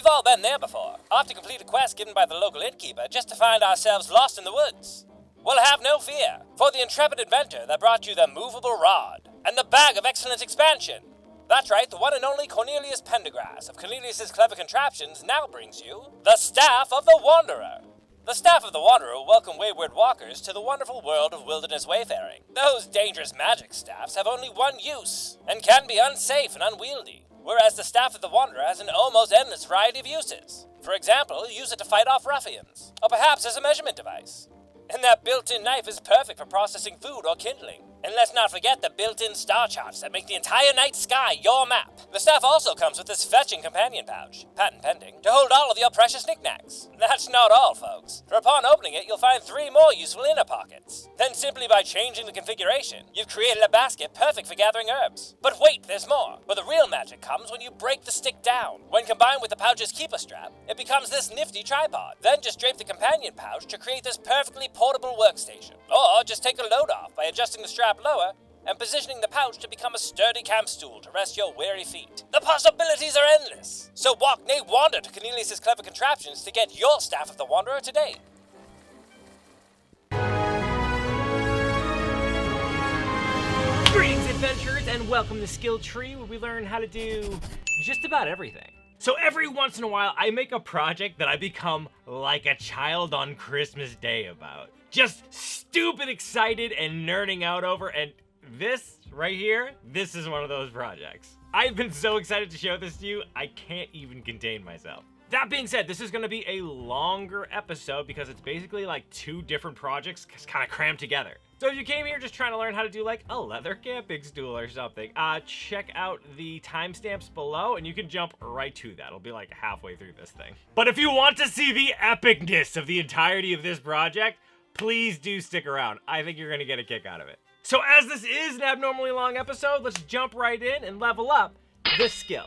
all been there before, off to complete a quest given by the local innkeeper just to find ourselves lost in the woods. Well, have no fear, for the intrepid inventor that brought you the movable rod and the bag of excellent expansion. That's right, the one and only Cornelius Pendergrass of Cornelius's Clever Contraptions now brings you the Staff of the Wanderer. The Staff of the Wanderer will welcome wayward walkers to the wonderful world of wilderness wayfaring. Those dangerous magic staffs have only one use, and can be unsafe and unwieldy, whereas the Staff of the Wanderer has an almost endless variety of uses. For example, use it to fight off ruffians, or perhaps as a measurement device. And that built-in knife is perfect for processing food or kindling. And let's not forget the built-in star charts that make the entire night sky your map. The staff also comes with this fetching companion pouch, patent pending, to hold all of your precious knickknacks. That's not all, folks. For upon opening it, you'll find 3 more useful inner pockets. Then simply by changing the configuration, you've created a basket perfect for gathering herbs. But wait, there's more. But the real magic comes when you break the stick down. When combined with the pouch's keeper strap, it becomes this nifty tripod. Then just drape the companion pouch to create this perfectly portable workstation. Or just take a load off by adjusting the strap lower and positioning the pouch to become a sturdy camp stool to rest your weary feet. The possibilities are endless. So walk, nay wander to Cornelius' Clever Contraptions to get your Staff of the Wanderer today. Greetings, adventurers, and welcome to Skill Tree, where we learn how to do just about everything. So every once in a while, I make a project that I become like a child on Christmas Day about. Just stupid excited and nerding out over, and this right here, this is one of those projects. I've been so excited to show this to you, I can't even contain myself. That being said, this is going to be a longer episode because it's basically like 2 different projects kind of crammed together. So if you came here just trying to learn how to do like a leather camping stool or something, check out the timestamps below and you can jump right to that. It'll be like halfway through this thing. But if you want to see the epicness of the entirety of this project, please do stick around. I think you're going to get a kick out of it. So as this is an abnormally long episode, let's jump right in and level up this skill.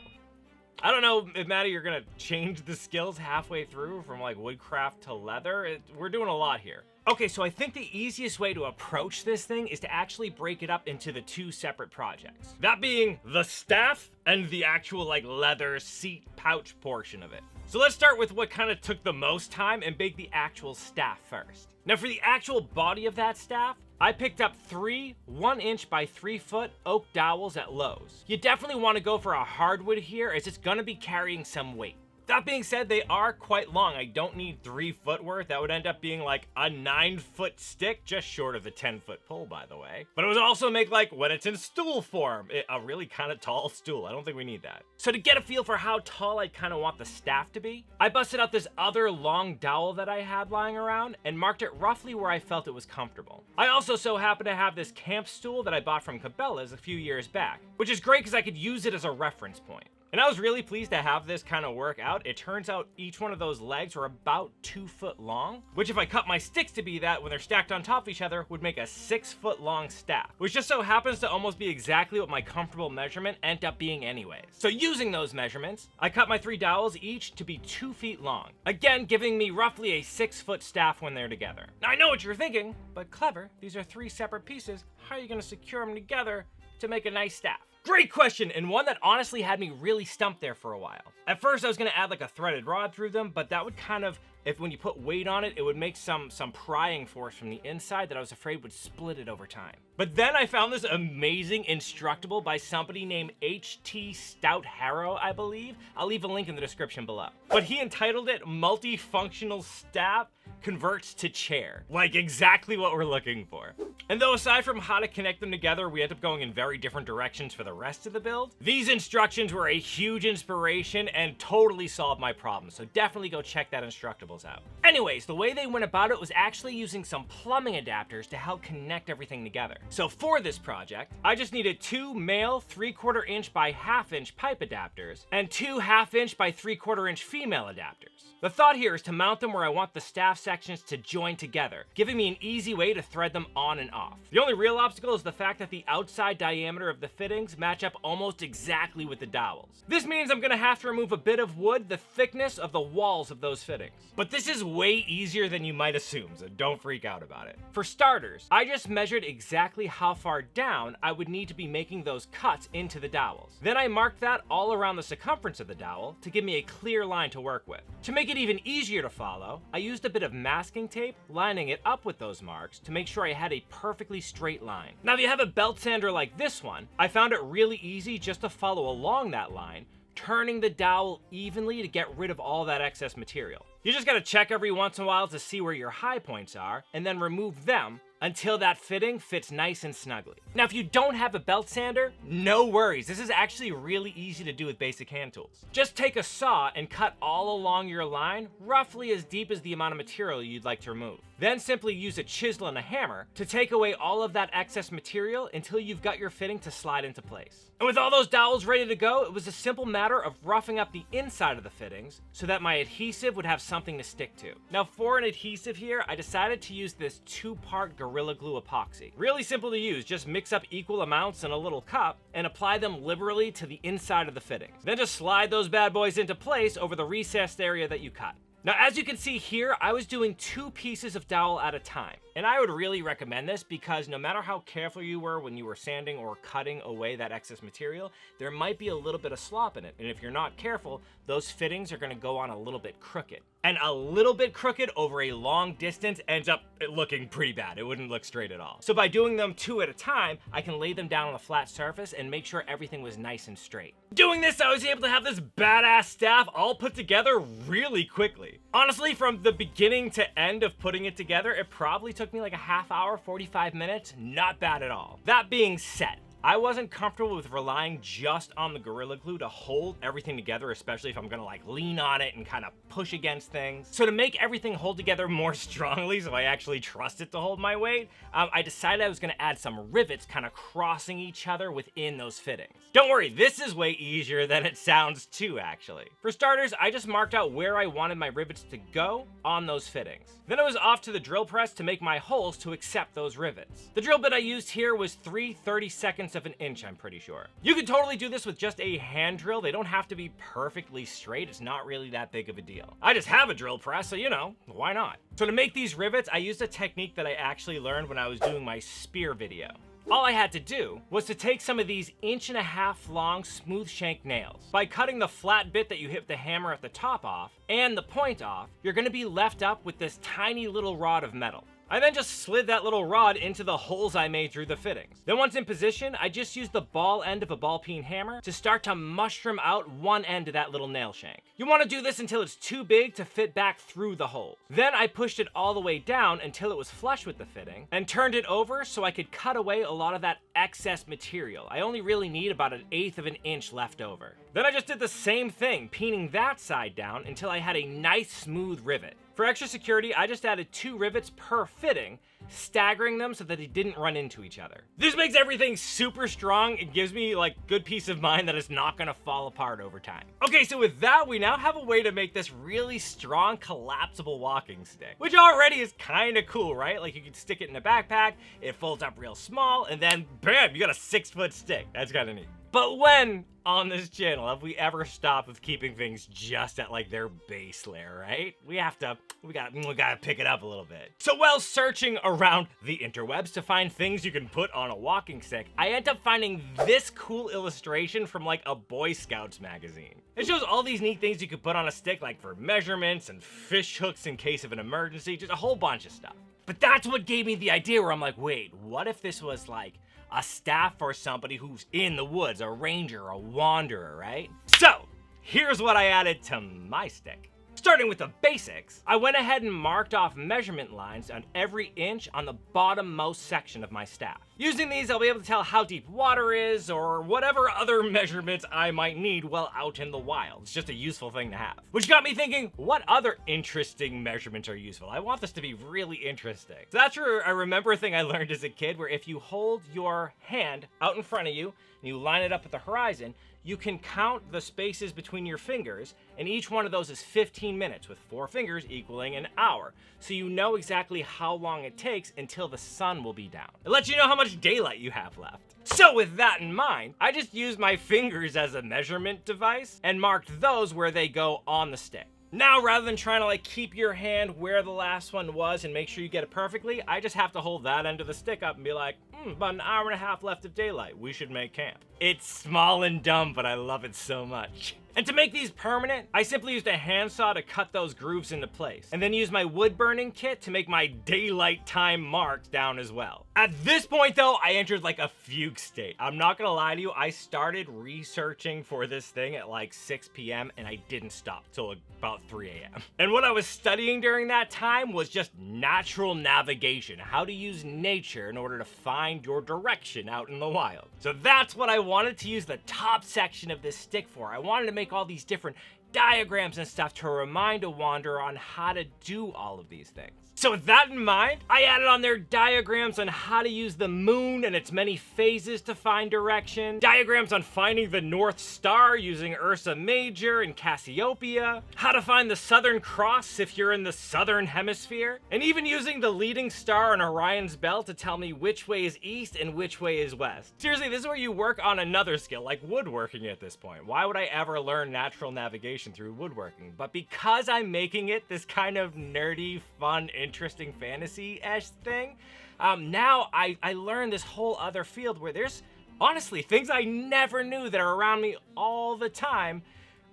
I don't know if, Maddie, you're going to change the skills halfway through from like woodcraft to leather. We're doing a lot here. Okay, so I think the easiest way to approach this thing is to actually break it up into the 2 separate projects. That being the staff and the actual like leather seat pouch portion of it. So let's start with what kind of took the most time and make the actual staff first. Now for the actual body of that staff, I picked up 3 1-inch by 3-foot oak dowels at Lowe's. You definitely want to go for a hardwood here as it's going to be carrying some weight. That being said, they are quite long. I don't need 3 foot worth. That would end up being like a 9-foot stick, just short of the 10-foot pole, by the way. But it would also make like, when it's in stool form, a really kind of tall stool. I don't think we need that. So to get a feel for how tall I kind of want the staff to be, I busted out this other long dowel that I had lying around and marked it roughly where I felt it was comfortable. I also so happen to have this camp stool that I bought from Cabela's a few years back, which is great because I could use it as a reference point. And I was really pleased to have this kind of work out. It turns out each one of those legs were about 2 foot long, which if I cut my sticks to be that when they're stacked on top of each other would make a 6 foot long staff, which just so happens to almost be exactly what my comfortable measurement ended up being anyways. So using those measurements, I cut my 3 dowels each to be 2 feet long, again giving me roughly a 6-foot staff when they're together. Now I know what you're thinking, but clever, these are 3 separate pieces. How are you going to secure them together to make a nice staff? Great question, and one that honestly had me really stumped there for a while. At first I was gonna add like a threaded rod through them, but that would kind of, when you put weight on it, it would make some prying force from the inside that I was afraid would split it over time. But then I found this amazing Instructable by somebody named H.T. Stout Harrow, I believe. I'll leave a link in the description below. But he entitled it Multifunctional Staff Converts to Chair. Like exactly what we're looking for. And though aside from how to connect them together, we end up going in very different directions for the rest of the build, these instructions were a huge inspiration and totally solved my problem, so definitely go check that Instructables out. Anyways, the way they went about it was actually using some plumbing adapters to help connect everything together. So for this project, I just needed 2 male 3/4 inch by 1/2 inch pipe adapters and 2 1/2 inch by 3/4 inch female adapters. The thought here is to mount them where I want the staff sections to join together, giving me an easy way to thread them on and off. The only real obstacle is the fact that the outside diameter of the fittings match up almost exactly with the dowels. This means I'm gonna have to remove a bit of wood the thickness of the walls of those fittings. But this is way easier than you might assume, so don't freak out about it. For starters, I just measured exactly how far down I would need to be making those cuts into the dowels. Then I marked that all around the circumference of the dowel to give me a clear line to work with. To make it even easier to follow, I used a bit of masking tape, lining it up with those marks to make sure I had a perfectly straight line. Now if you have a belt sander like this one, I found it really easy just to follow along that line, turning the dowel evenly to get rid of all that excess material. You just gotta check every once in a while to see where your high points are, and then remove them until that fitting fits nice and snugly. Now, if you don't have a belt sander, no worries. This is actually really easy to do with basic hand tools. Just take a saw and cut all along your line, roughly as deep as the amount of material you'd like to remove. Then simply use a chisel and a hammer to take away all of that excess material until you've got your fitting to slide into place. And with all those dowels ready to go, it was a simple matter of roughing up the inside of the fittings so that my adhesive would have something to stick to. Now for an adhesive here, I decided to use this 2-part Gorilla Glue epoxy. Really simple to use, just mix up equal amounts in a little cup and apply them liberally to the inside of the fittings. Then just slide those bad boys into place over the recessed area that you cut. Now, as you can see here, I was doing 2 pieces of dowel at a time. And I would really recommend this because no matter how careful you were when you were sanding or cutting away that excess material, there might be a little bit of slop in it. And if you're not careful, those fittings are gonna go on a little bit crooked. And a little bit crooked over a long distance ends up looking pretty bad. It wouldn't look straight at all. So by doing them 2 at a time, I can lay them down on a flat surface and make sure everything was nice and straight. Doing this, I was able to have this badass staff all put together really quickly. Honestly, from the beginning to end of putting it together, it probably took me like a half hour, 45 minutes. Not bad at all. That being said, I wasn't comfortable with relying just on the Gorilla Glue to hold everything together, especially if I'm gonna like lean on it and kind of push against things. So to make everything hold together more strongly, so I actually trust it to hold my weight, I decided I was gonna add some rivets kind of crossing each other within those fittings. Don't worry, this is way easier than it sounds too, actually. For starters, I just marked out where I wanted my rivets to go on those fittings. Then I was off to the drill press to make my holes to accept those rivets. The drill bit I used here was 3/32 of an inch, I'm pretty sure. You could totally do this with just a hand drill. They don't have to be perfectly straight. It's not really that big of a deal. I just have a drill press, so you know, why not? So to make these rivets, I used a technique that I actually learned when I was doing my spear video. All I had to do was to take some of these 1.5 inch long smooth shank nails. By cutting the flat bit that you hit the hammer at the top off and the point off, you're gonna be left up with this tiny little rod of metal. I then just slid that little rod into the holes I made through the fittings. Then once in position, I just used the ball end of a ball peen hammer to start to mushroom out one end of that little nail shank. You want to do this until it's too big to fit back through the hole. Then I pushed it all the way down until it was flush with the fitting and turned it over so I could cut away a lot of that excess material. I only really need about 1/8 of an inch left over. Then I just did the same thing, peening that side down until I had a nice smooth rivet. For extra security, I just added 2 rivets per fitting, staggering them so that they didn't run into each other. This makes everything super strong. It gives me like good peace of mind that it's not gonna fall apart over time. Okay, so with that, we now have a way to make this really strong collapsible walking stick, which already is kind of cool, right? Like you can stick it in a backpack, it folds up real small, and then bam, you got a 6-foot stick. That's kind of neat. But when on this channel have we ever stopped with keeping things just at like their base layer, right? We gotta pick it up a little bit. So while searching around the interwebs to find things you can put on a walking stick, I end up finding this cool illustration from like a Boy Scouts magazine. It shows all these neat things you could put on a stick, like for measurements and fish hooks in case of an emergency, just a whole bunch of stuff. But that's what gave me the idea where I'm like, wait, what if this was like a staff for somebody who's in the woods, a ranger, a wanderer, right? So, here's what I added to my stick. Starting with the basics, I went ahead and marked off measurement lines on every inch on the bottommost section of my staff. Using these, I'll be able to tell how deep water is or whatever other measurements I might need while out in the wild. It's just a useful thing to have. Which got me thinking, what other interesting measurements are useful? I want this to be really interesting. So that's where I remember a thing I learned as a kid where if you hold your hand out in front of you and you line it up at the horizon, you can count the spaces between your fingers, and each one of those is 15 minutes, with 4 fingers equaling an hour. So you know exactly how long it takes until the sun will be down. It lets you know how much daylight you have left. So with that in mind, I just used my fingers as a measurement device and marked those where they go on the stick. Now, rather than trying to like keep your hand where the last one was and make sure you get it perfectly, I just have to hold that end of the stick up and be like, about an hour and a half left of daylight. We should make camp. It's small and dumb, but I love it so much. And to make these permanent, I simply used a handsaw to cut those grooves into place, and then used my wood burning kit to make my daylight time marks down as well. At this point though, I entered like a fugue state. I'm not gonna lie to you, I started researching for this thing at like 6 p.m. and I didn't stop till about 3 a.m. And what I was studying during that time was just natural navigation, how to use nature in order to find your direction out in the wild. So that's what I wanted to use the top section of this stick for. I wanted to make all these different diagrams and stuff to remind a wanderer on how to do all of these things. So with that in mind, I added on there diagrams on how to use the moon and its many phases to find direction, diagrams on finding the North Star using Ursa Major and Cassiopeia, how to find the Southern Cross if you're in the Southern Hemisphere, and even using the leading star on Orion's belt to tell me which way is east and which way is west. Seriously, this is where you work on another skill, like woodworking at this point. Why would I ever learn natural navigation through woodworking? But because I'm making it this kind of nerdy, fun, interesting fantasy-esque thing, now I learned this whole other field where there's honestly things I never knew that are around me all the time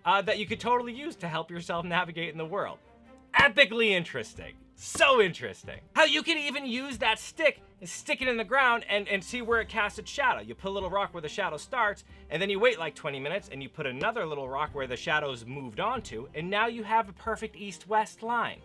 that you could totally use to help yourself navigate in the world. Epically interesting. So interesting. How you can even use that stick and stick it in the ground and see where it casts its shadow. You put a little rock where the shadow starts, and then you wait like 20 minutes and you put another little rock where the shadow's moved on to, and now you have a perfect east-west line.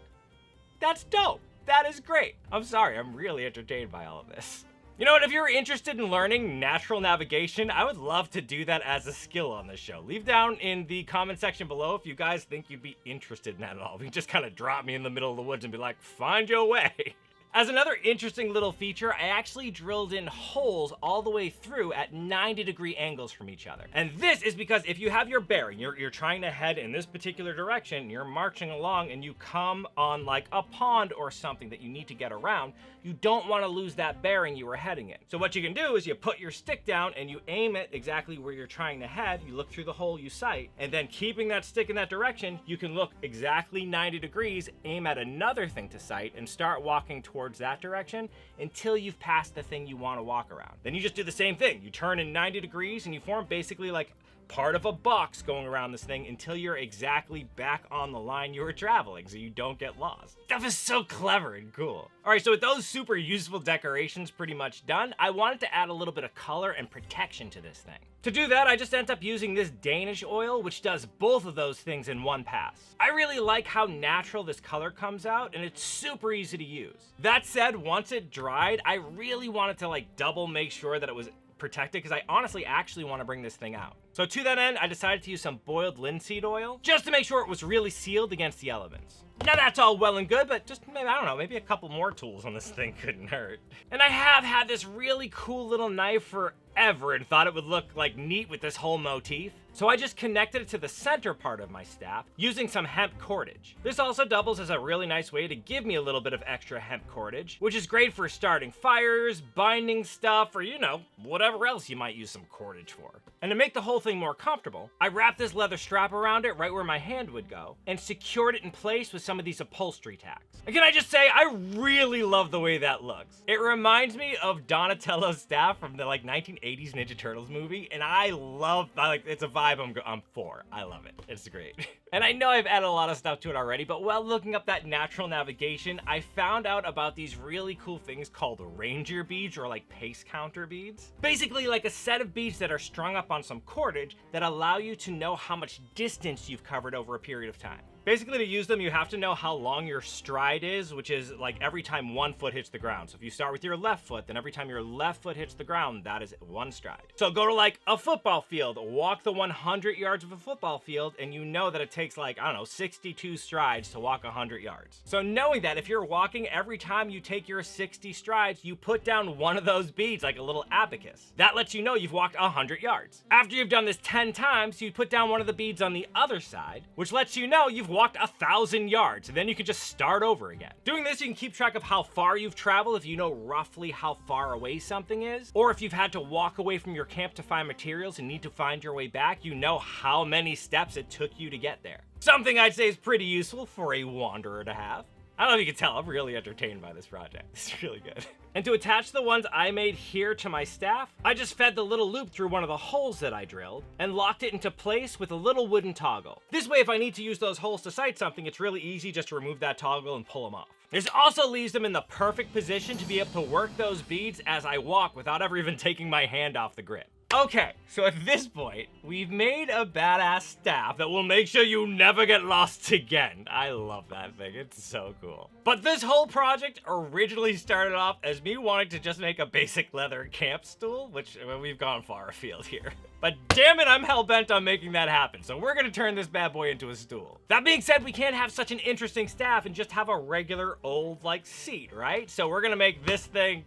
That's dope. That is great. I'm sorry, I'm really entertained by all of this. You know what, if you're interested in learning natural navigation, I would love to do that as a skill on this show. Leave down in the comment section below if you guys think you'd be interested in that at all. You can just kind of drop me in the middle of the woods and be like, find your way. As another interesting little feature, I actually drilled in holes all the way through at 90-degree angles from each other. And this is because if you have your bearing, you're trying to head in this particular direction, you're marching along and you come on like a pond or something that you need to get around, you don't want to lose that bearing you were heading in. So what you can do is you put your stick down and you aim it exactly where you're trying to head, you look through the hole you sight, and then keeping that stick in that direction, you can look exactly 90 degrees, aim at another thing to sight, and start walking towards that direction until you've passed the thing you want to walk around. Then you just do the same thing. You turn in 90 degrees and you form basically like part of a box going around this thing until you're exactly back on the line you were traveling so you don't get lost. Stuff is so clever and cool. All right, so with those super useful decorations pretty much done, I wanted to add a little bit of color and protection to this thing. To do that, I just ended up using this Danish oil, which does both of those things in one pass. I really like how natural this color comes out, and it's super easy to use. That said, once it dried, I really wanted to like double make sure that it was protected because I honestly actually want to bring this thing out. So to that end, I decided to use some boiled linseed oil just to make sure it was really sealed against the elements. Now that's all well and good, but just maybe, I don't know, maybe a couple more tools on this thing couldn't hurt. And I have had this really cool little knife forever and thought it would look like neat with this whole motif. So I just connected it to the center part of my staff using some hemp cordage. This also doubles as a really nice way to give me a little bit of extra hemp cordage, which is great for starting fires, binding stuff, or you know, whatever else you might use some cordage for. And to make the whole thing more comfortable, I wrapped this leather strap around it right where my hand would go and secured it in place with some of these upholstery tacks. And can I just say, I really love the way that looks. It reminds me of Donatello's staff from the like 1980s Ninja Turtles movie, and I love, it's a vibe I'm for. I love it. It's great. And I know I've added a lot of stuff to it already, but while looking up that natural navigation, I found out about these really cool things called ranger beads or like pace counter beads. Basically like a set of beads that are strung up on some cordage that allow you to know how much distance you've covered over a period of time. Basically, to use them, you have to know how long your stride is, which is like every time one foot hits the ground. So if you start with your left foot, then every time your left foot hits the ground, that is one stride. So go to like a football field, walk the 100 yards of a football field, and you know that it takes like, I don't know, 62 strides to walk 100 yards. So knowing that if you're walking, every time you take your 60 strides, you put down one of those beads like a little abacus. That lets you know you've walked 100 yards. After you've done this 10 times, you put down one of the beads on the other side, which lets you know you've walked 1,000 yards, and then you can just start over again. Doing this, you can keep track of how far you've traveled if you know roughly how far away something is, or if you've had to walk away from your camp to find materials and need to find your way back, you know how many steps it took you to get there. Something I'd say is pretty useful for a wanderer to have. I don't know if you can tell, I'm really entertained by this project. It's really good. And to attach the ones I made here to my staff, I just fed the little loop through one of the holes that I drilled and locked it into place with a little wooden toggle. This way, if I need to use those holes to sight something, it's really easy just to remove that toggle and pull them off. This also leaves them in the perfect position to be able to work those beads as I walk without ever even taking my hand off the grip. Okay, so at this point, we've made a badass staff that will make sure you never get lost again. I love that thing, it's so cool. But this whole project originally started off as me wanting to just make a basic leather camp stool, which we've gone far afield here. But damn it, I'm hell-bent on making that happen, so we're gonna turn this bad boy into a stool. That being said, we can't have such an interesting staff and just have a regular old, like, seat, right? So we're gonna make this thing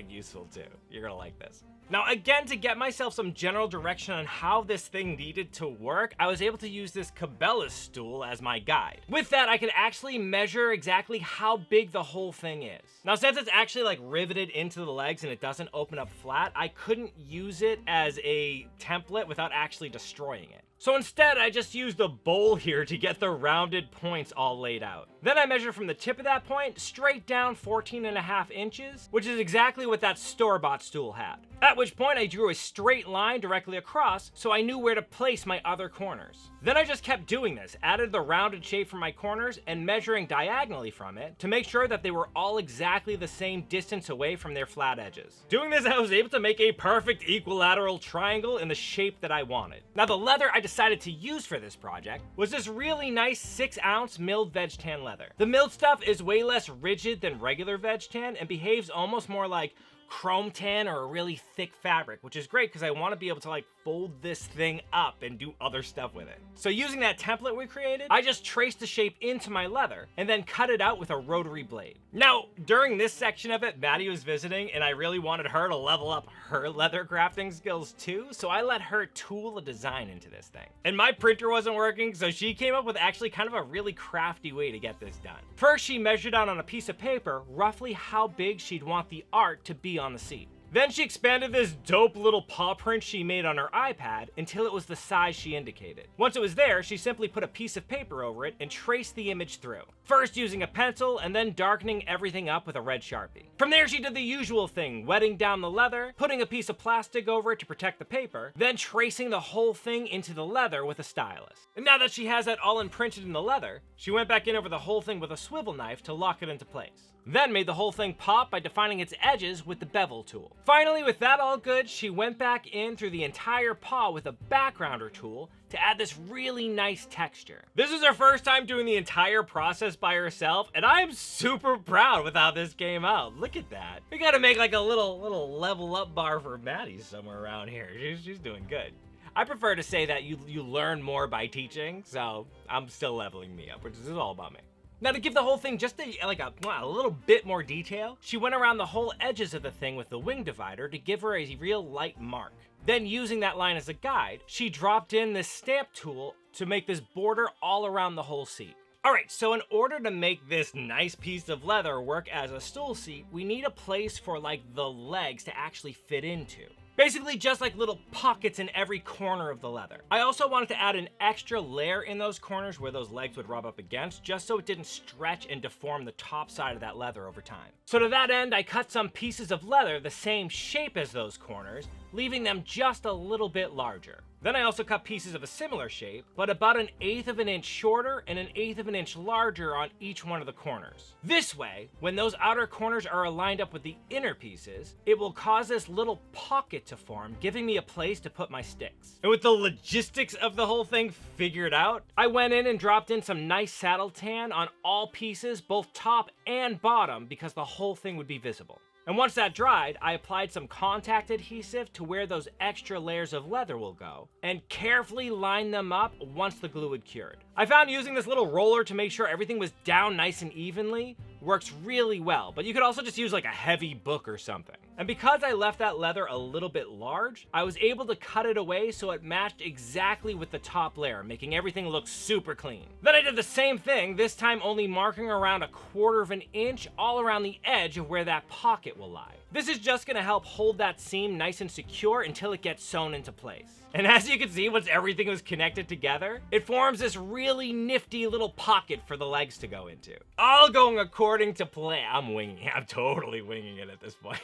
useful too. You're gonna like this. Now again, to get myself some general direction on how this thing needed to work, I was able to use this Cabela's stool as my guide. With that, I could actually measure exactly how big the whole thing is. Now since it's actually like riveted into the legs and it doesn't open up flat, I couldn't use it as a template without actually destroying it. So instead, I just used a bowl here to get the rounded points all laid out. Then I measured from the tip of that point straight down 14.5 inches, which is exactly what that store-bought stool had. At which point I drew a straight line directly across so I knew where to place my other corners. Then I just kept doing this, added the rounded shape for my corners and measuring diagonally from it to make sure that they were all exactly the same distance away from their flat edges. Doing this, I was able to make a perfect equilateral triangle in the shape that I wanted. Now the leather I decided to use for this project was this really nice 6-ounce milled veg tan leather. The milled stuff is way less rigid than regular veg tan and behaves almost more like chrome tan or a really thick fabric, which is great because I want to be able to like fold this thing up and do other stuff with it. So using that template we created, I just traced the shape into my leather and then cut it out with a rotary blade. Now, during this section of it, Maddie was visiting and I really wanted her to level up her leather crafting skills too, so I let her tool a design into this thing. And my printer wasn't working, so she came up with actually kind of a really crafty way to get this done. First, she measured out on a piece of paper roughly how big she'd want the art to be on the seat. Then she expanded this dope little paw print she made on her iPad until it was the size she indicated. Once it was there, she simply put a piece of paper over it and traced the image through. First using a pencil and then darkening everything up with a red Sharpie. From there she did the usual thing, wetting down the leather, putting a piece of plastic over it to protect the paper, then tracing the whole thing into the leather with a stylus. And now that she has that all imprinted in the leather, she went back in over the whole thing with a swivel knife to lock it into place. Then made the whole thing pop by defining its edges with the bevel tool. Finally, with that all good, she went back in through the entire paw with a backgrounder tool to add this really nice texture. This is her first time doing the entire process by herself, and I'm super proud with how this came out. Look at that. We gotta make like a little level up bar for Maddie somewhere around here. She's doing good. I prefer to say that you learn more by teaching, so I'm still leveling me up, which is all about me. Now to give the whole thing just a little bit more detail, she went around the whole edges of the thing with the wing divider to give her a real light mark. Then using that line as a guide, she dropped in this stamp tool to make this border all around the whole seat. Alright, so in order to make this nice piece of leather work as a stool seat, we need a place for like the legs to actually fit into. Basically just like little pockets in every corner of the leather. I also wanted to add an extra layer in those corners where those legs would rub up against, just so it didn't stretch and deform the top side of that leather over time. So to that end, I cut some pieces of leather the same shape as those corners, leaving them just a little bit larger. Then I also cut pieces of a similar shape, but about 1/8 of an inch shorter and 1/8 of an inch larger on each one of the corners. This way, when those outer corners are aligned up with the inner pieces, it will cause this little pocket to form, giving me a place to put my sticks. And with the logistics of the whole thing figured out, I went in and dropped in some nice saddle tan on all pieces, both top and bottom, because the whole thing would be visible. And once that dried, I applied some contact adhesive to where those extra layers of leather will go, and carefully lined them up once the glue had cured. I found using this little roller to make sure everything was down nice and evenly works really well, but you could also just use like a heavy book or something. And because I left that leather a little bit large, I was able to cut it away so it matched exactly with the top layer, making everything look super clean. Then I did the same thing, this time only marking around 1/4 of an inch all around the edge of where that pocket will lie. This is just gonna help hold that seam nice and secure until it gets sewn into place. And as you can see, once everything was connected together, it forms this really nifty little pocket for the legs to go into. All going according to plan. I'm totally winging it at this point.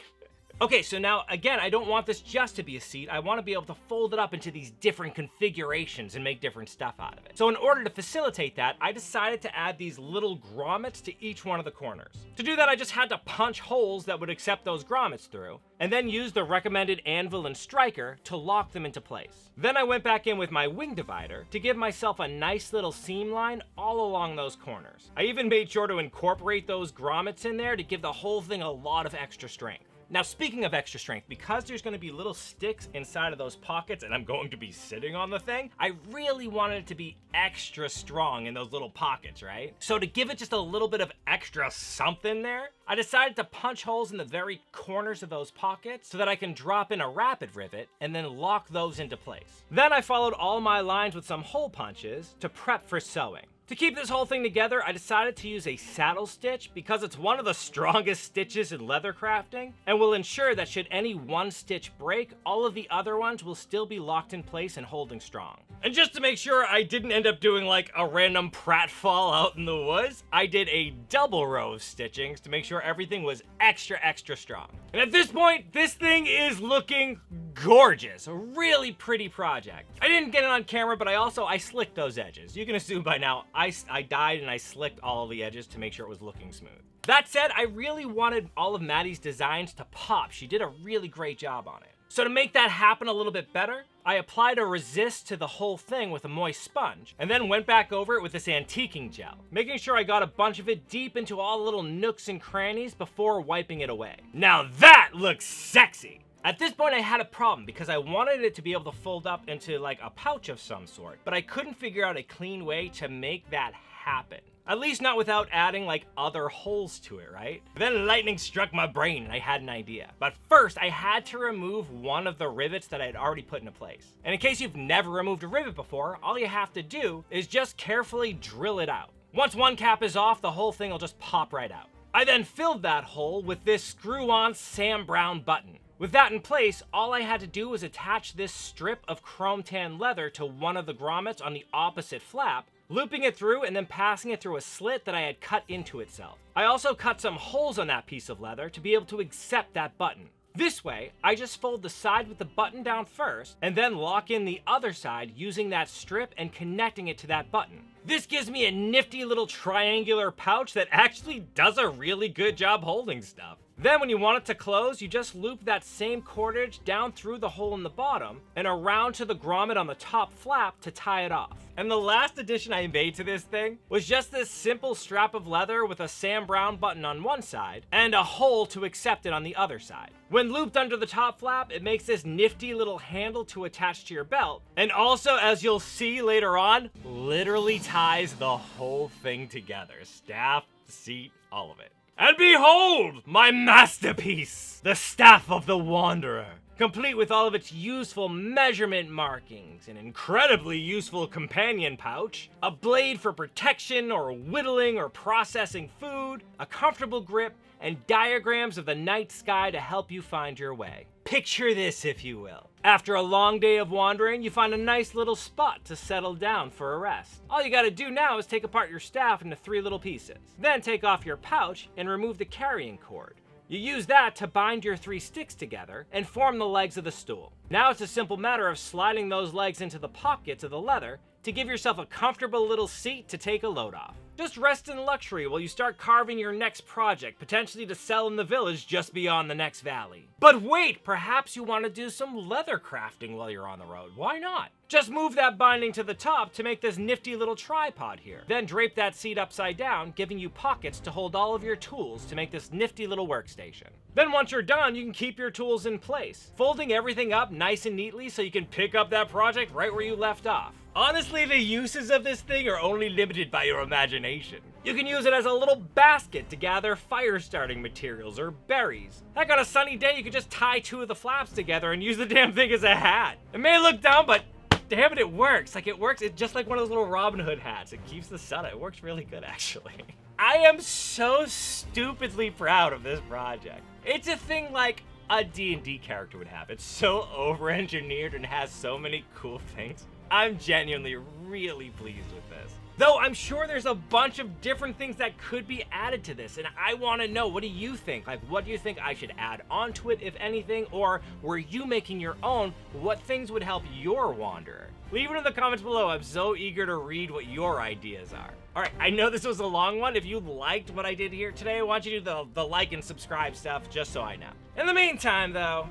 Okay, so now, again, I don't want this just to be a seat. I want to be able to fold it up into these different configurations and make different stuff out of it. So in order to facilitate that, I decided to add these little grommets to each one of the corners. To do that, I just had to punch holes that would accept those grommets through, and then use the recommended anvil and striker to lock them into place. Then I went back in with my wing divider to give myself a nice little seam line all along those corners. I even made sure to incorporate those grommets in there to give the whole thing a lot of extra strength. Now, speaking of extra strength, because there's going to be little sticks inside of those pockets and I'm going to be sitting on the thing, I really wanted it to be extra strong in those little pockets, right? So to give it just a little bit of extra something there, I decided to punch holes in the very corners of those pockets so that I can drop in a rapid rivet and then lock those into place. Then I followed all my lines with some hole punches to prep for sewing. To keep this whole thing together, I decided to use a saddle stitch because it's one of the strongest stitches in leather crafting and will ensure that should any one stitch break, all of the other ones will still be locked in place and holding strong. And just to make sure I didn't end up doing like a random pratfall out in the woods, I did a double row of stitchings to make sure everything was extra strong. And at this point, this thing is looking gorgeous. A really pretty project. I didn't get it on camera, but I slicked those edges. You can assume by now I dyed and I slicked all of the edges to make sure it was looking smooth. That said, I really wanted all of Maddie's designs to pop. She did a really great job on it. So to make that happen a little bit better, I applied a resist to the whole thing with a moist sponge, and then went back over it with this antiquing gel, making sure I got a bunch of it deep into all the little nooks and crannies before wiping it away. Now that looks sexy! At this point I had a problem because I wanted it to be able to fold up into like a pouch of some sort, but I couldn't figure out a clean way to make that happen. At least not without adding like other holes to it, right? Then lightning struck my brain and I had an idea. But first I had to remove one of the rivets that I had already put into place. And in case you've never removed a rivet before, all you have to do is just carefully drill it out. Once one cap is off, the whole thing will just pop right out. I then filled that hole with this screw-on Sam Browne button. With that in place, all I had to do was attach this strip of chrome tan leather to one of the grommets on the opposite flap, looping it through and then passing it through a slit that I had cut into itself. I also cut some holes on that piece of leather to be able to accept that button. This way, I just fold the side with the button down first and then lock in the other side using that strip and connecting it to that button. This gives me a nifty little triangular pouch that actually does a really good job holding stuff. Then when you want it to close, you just loop that same cordage down through the hole in the bottom and around to the grommet on the top flap to tie it off. And the last addition I made to this thing was just this simple strap of leather with a Sam Browne button on one side and a hole to accept it on the other side. When looped under the top flap, it makes this nifty little handle to attach to your belt, and also, as you'll see later on, literally ties the whole thing together. Staff, seat, all of it. And behold, my masterpiece, the Staff of the Wanderer, complete with all of its useful measurement markings, an incredibly useful companion pouch, a blade for protection or whittling or processing food, a comfortable grip, and diagrams of the night sky to help you find your way. Picture this, if you will. After a long day of wandering, you find a nice little spot to settle down for a rest. All you gotta do now is take apart your staff into 3 little pieces. Then take off your pouch and remove the carrying cord. You use that to bind your 3 sticks together and form the legs of the stool. Now it's a simple matter of sliding those legs into the pockets of the leather to give yourself a comfortable little seat to take a load off. Just rest in luxury while you start carving your next project, potentially to sell in the village just beyond the next valley. But wait, perhaps you want to do some leather crafting while you're on the road. Why not? Just move that binding to the top to make this nifty little tripod here. Then drape that seat upside down, giving you pockets to hold all of your tools to make this nifty little workstation. Then once you're done, you can keep your tools in place, folding everything up nice and neatly so you can pick up that project right where you left off. Honestly, the uses of this thing are only limited by your imagination. You can use it as a little basket to gather fire starting materials or berries. Heck, on a sunny day, you could just tie 2 of the flaps together and use the damn thing as a hat. It may look dumb, but damn it, it works. It's just like one of those little Robin Hood hats. It keeps the sun out. It works really good, actually. I am so stupidly proud of this project. It's a thing like a D&D character would have. It's so over-engineered and has so many cool things. I'm genuinely really pleased with this. Though I'm sure there's a bunch of different things that could be added to this, and I want to know, what do you think? Like, what do you think I should add onto it, if anything? Or were you making your own? What things would help your wanderer? Leave it in the comments below. I'm so eager to read what your ideas are. All right, I know this was a long one. If you liked what I did here today, I want you to do the like and subscribe stuff, just so I know. In the meantime, though,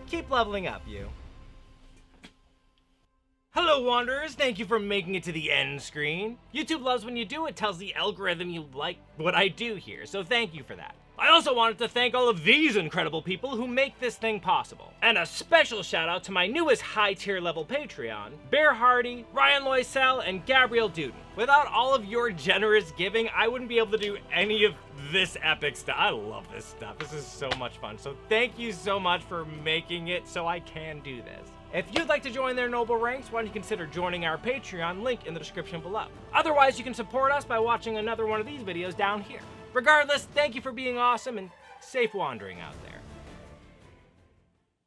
keep leveling up, you. Hello Wanderers, thank you for making it to the end screen. YouTube loves when you do it, tells the algorithm you like what I do here, so thank you for that. I also wanted to thank all of these incredible people who make this thing possible. And a special shout out to my newest high tier level Patreon, Bear Hardy, Ryan Loisel, and Gabrielle Duden. Without all of your generous giving, I wouldn't be able to do any of this epic stuff. I love this stuff. This is so much fun. So thank you so much for making it so I can do this. If you'd like to join their noble ranks, why don't you consider joining our Patreon, link in the description below. Otherwise, you can support us by watching another one of these videos down here. Regardless, thank you for being awesome and safe wandering out there.